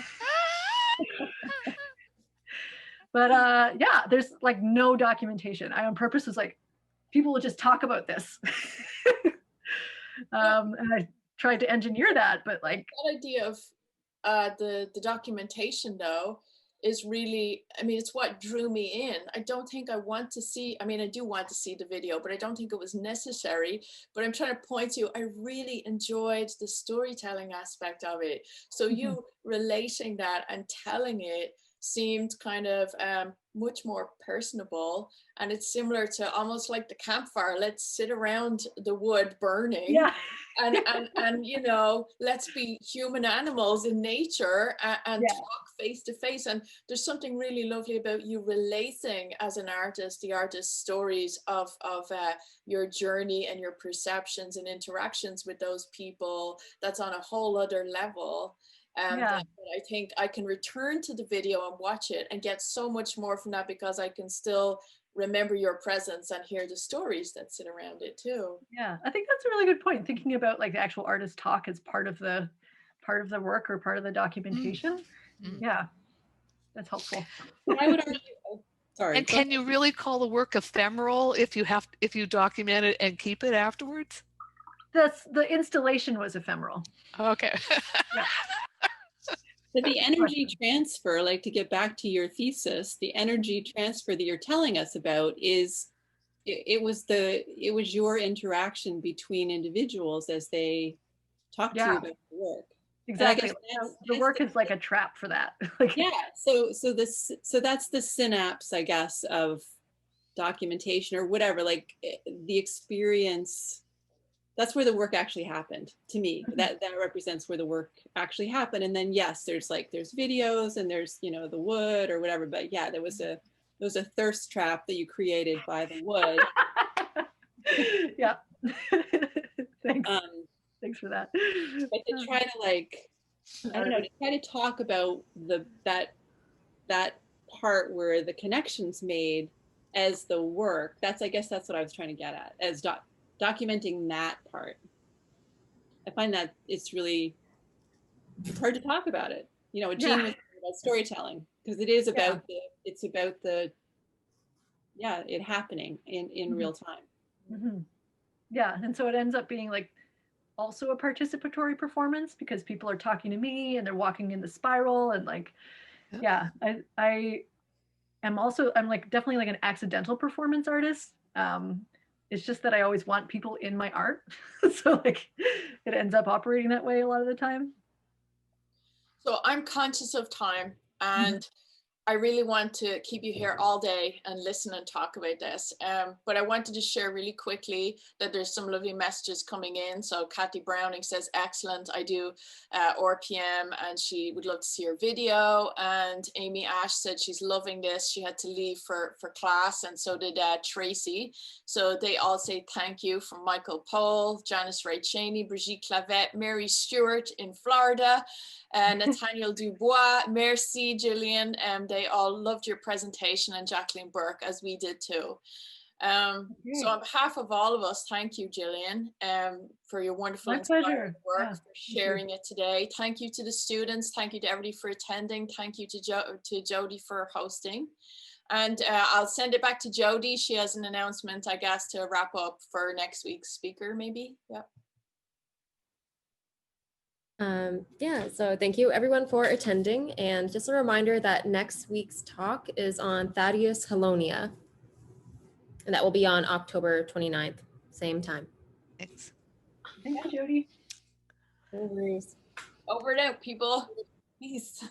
But yeah, there's like no documentation. I on purpose was like, people will just talk about this. And I tried to engineer that, but like that idea of the documentation though is really, I mean, it's what drew me in. I don't think I want to see, I mean, I do want to see the video, but I don't think it was necessary. But I'm trying to point to, I really enjoyed the storytelling aspect of it. So you relating that and telling it seemed kind of much more personable, and it's similar to almost like the campfire. Let's sit around the wood burning. Yeah. and you know, let's be human animals in nature and Yeah. talk face to face. And there's something really lovely about you relating as an artist, the artist's stories of your journey and your perceptions and interactions with those people. That's on a whole other level. Yeah. I think I can return to the video and watch it and get so much more from that, because I can still remember your presence and hear the stories that sit around it too. Yeah, I think that's a really good point. Thinking about like the actual artist talk as part of the work or part of the documentation. Yeah, that's helpful. I would argue. Oh, sorry. And can you really call the work ephemeral if you document it and keep it afterwards? The installation was ephemeral. Okay. Yeah. But the energy transfer, like to get back to your thesis, the energy transfer that you're telling us about is, it was your interaction between individuals as they talk to you about the work. Exactly. The work is like a trap for that. Like, yeah. So that's the synapse, I guess, of documentation or whatever, like the experience that's where the work actually happened to me. That represents where the work actually happened. And then yes, there's videos and there's, you know, the wood or whatever. But yeah, there was a thirst trap that you created by the wood. Yeah. Thanks. Thanks for that. But to try to like, I don't know, to try to talk about that part where the connections made as the work, I guess that's what I was trying to get at, as documenting that part. I find that it's hard to talk about it. You know, Jean was about storytelling, because it is about it happening in real time. Mm-hmm. Yeah, and so it ends up being like also a participatory performance, because people are talking to me and they're walking in the spiral, and like, I am also, I'm like definitely like an accidental performance artist. It's just that I always want people in my art. So like it ends up operating that way a lot of the time. So I'm conscious of time, and I really want to keep you here all day and listen and talk about this. But I wanted to share really quickly that there's some lovely messages coming in. So Kathy Browning says, excellent. I do RPM and she would love to see your video. And Amy Ash said she's loving this. She had to leave for class, and so did Tracy. So they all say thank you, from Michael Pohl, Janice Ray Cheney, Brigitte Clavette, Mary Stewart in Florida, Nathaniel Dubois, merci Gillian. They all loved your presentation, and Jacqueline Burke, as we did too. So on behalf of all of us, thank you, Gillian, for your wonderful inspiring work, for sharing it today. Thank you to the students. Thank you to everybody for attending. Thank you to Jody for hosting. And I'll send it back to Jody. She has an announcement, I guess, to wrap up for next week's speaker, maybe. Yeah. So thank you everyone for attending, and just a reminder that next week's talk is on Thaddeus Halonia, and that will be on October 29th, same time. Thanks. Thank you, Jody. No worries. Over and out, people. Peace.